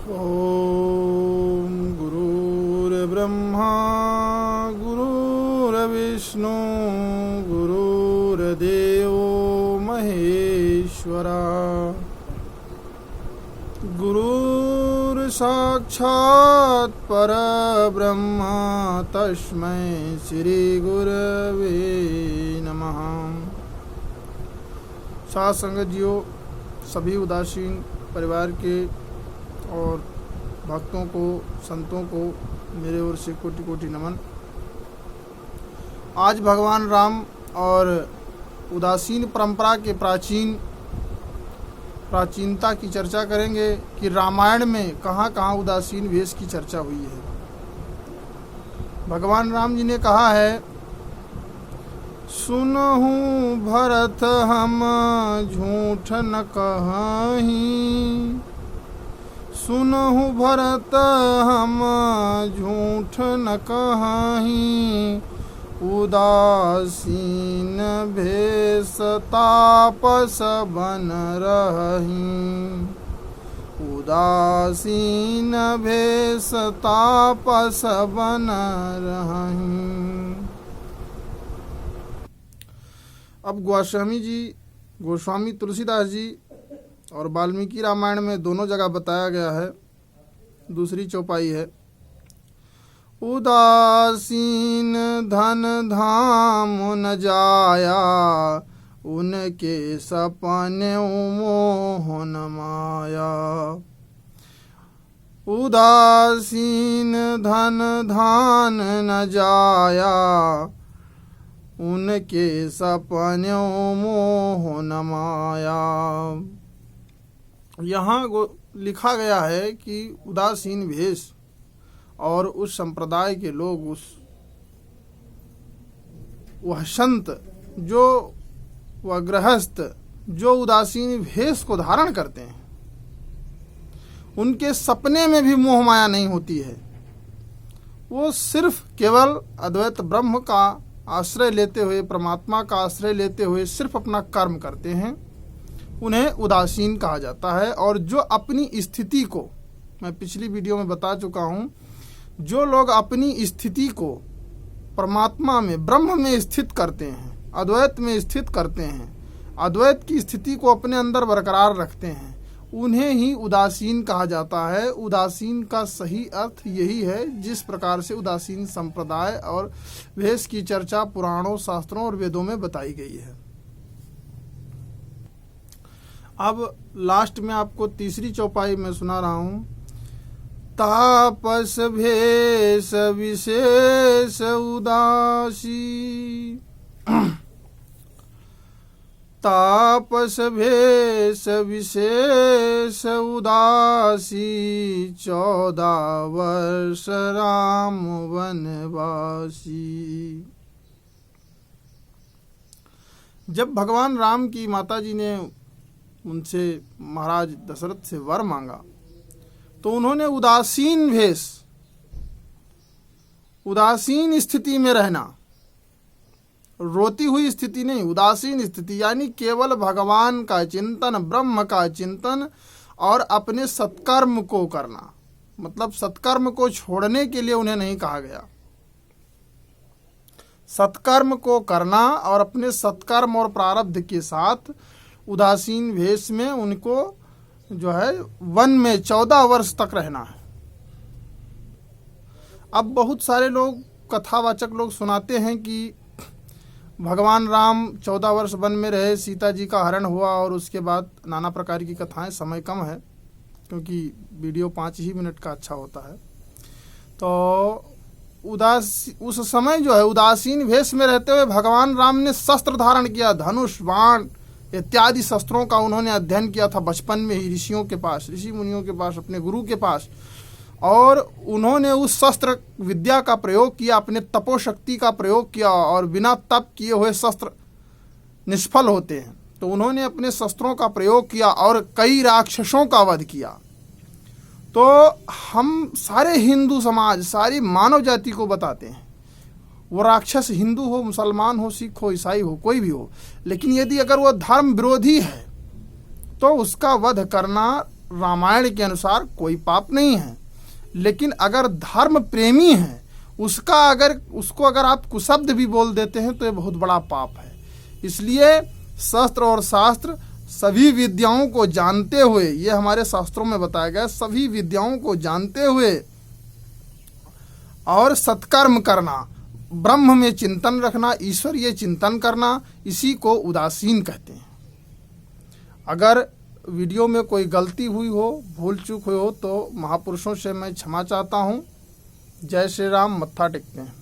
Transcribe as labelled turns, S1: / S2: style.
S1: ओम गुरुर्ब्रह्मा गुरुर्विष्णु गुरुर्देवो महेश्वरा गुरुर्साक्षात् परब्रह्म तस्मै श्री गुरवे नमः। साथ संगतियों, सभी उदासीन परिवार के और भक्तों को, संतों को मेरे ओर से कोटि कोटि नमन। आज भगवान राम और उदासीन परंपरा के प्राचीनता की चर्चा करेंगे कि रामायण में कहाँ कहाँ उदासीन वेश की चर्चा हुई है। भगवान राम जी ने कहा है, सुनहु भरत हम झूठ न कहीं, सुनहु भरत हम झूठ न कहीं, उदासीन भेष तापस बन रहीं, उदासीन भेष तापस बन रहीं। अब गोस्वामी तुलसीदास जी और वाल्मीकि रामायण में दोनों जगह बताया गया है। दूसरी चौपाई है, उदासीन धन धाम न जाया, उनके सपने मोह न माया, उदासीन धन धान न जाया, उनके सपने मोह न माया। यहाँ लिखा गया है कि उदासीन भेष और उस संप्रदाय के लोग, वह संत जो वह गृहस्थ जो उदासीन भेष को धारण करते हैं, उनके सपने में भी मोह माया नहीं होती है। वो सिर्फ केवल अद्वैत ब्रह्म का आश्रय लेते हुए, परमात्मा का आश्रय लेते हुए सिर्फ अपना कर्म करते हैं, उन्हें उदासीन कहा जाता है। और जो अपनी स्थिति को, मैं पिछली वीडियो में बता चुका हूँ, जो लोग अपनी स्थिति को परमात्मा में, ब्रह्म में स्थित करते हैं, अद्वैत में स्थित करते हैं, अद्वैत की स्थिति को अपने अंदर बरकरार रखते हैं, उन्हें ही उदासीन कहा जाता है। उदासीन का सही अर्थ यही है जिस प्रकार से उदासीन संप्रदाय और भेष की चर्चा पुराणों, शास्त्रों और वेदों में बताई गई है। अब लास्ट में आपको तीसरी चौपाई में सुना रहा हूँ। तापस भेष विशेष उदासी, तापस भेष विशेष उदासी, 14 वर्ष राम वनवासी। जब भगवान राम की माता जी ने उनसे, महाराज दशरथ से वर मांगा, तो उन्होंने उदासीन भेष, उदासीन स्थिति में रहना, रोती हुई स्थिति नहीं, उदासीन स्थिति, यानी केवल भगवान का चिंतन, ब्रह्म का चिंतन और अपने सत्कर्म को करना। मतलब सत्कर्म को छोड़ने के लिए उन्हें नहीं कहा गया, सत्कर्म को करना और अपने सत्कर्म और प्रारब्ध के साथ उदासीन भेष में उनको जो है वन में 14 वर्ष तक रहना है। अब बहुत सारे लोग, कथावाचक लोग सुनाते हैं कि भगवान राम 14 वर्ष वन में रहे, सीता जी का हरण हुआ और उसके बाद नाना प्रकार की कथाएं। समय कम है क्योंकि वीडियो 5 ही मिनट का अच्छा होता है। तो उस समय जो है उदासीन भेष में रहते हुए भगवान राम ने शस्त्र धारण किया, धनुष, बाण इत्यादि शस्त्रों का उन्होंने अध्ययन किया था बचपन में ही, ऋषियों के पास, ऋषि मुनियों के पास, अपने गुरु के पास। और उन्होंने उस शस्त्र विद्या का प्रयोग किया, अपने तपोशक्ति का प्रयोग किया, और बिना तप किए हुए शस्त्र निष्फल होते हैं। तो उन्होंने अपने शस्त्रों का प्रयोग किया और कई राक्षसों का वध किया। तो हम सारे हिंदू समाज, सारी मानव जाति को बताते हैं, वो राक्षस हिंदू हो, मुसलमान हो, सिख हो, ईसाई हो, कोई भी हो, लेकिन यदि अगर वो धर्म विरोधी है तो उसका वध करना रामायण के अनुसार कोई पाप नहीं है। लेकिन अगर धर्म प्रेमी है उसको अगर आप कुशब्द भी बोल देते हैं तो ये बहुत बड़ा पाप है। इसलिए शस्त्र और शास्त्र सभी विद्याओं को जानते हुए, ये हमारे शास्त्रों में बताया गया, सभी विद्याओं को जानते हुए और सत्कर्म करना, ब्रह्म में चिंतन रखना, ईश्वरीय चिंतन करना, इसी को उदासीन कहते हैं। अगर वीडियो में कोई गलती हुई हो, भूल चूक हुई हो तो महापुरुषों से मैं क्षमा चाहता हूँ। जय श्री राम। मत्था टेकते हैं।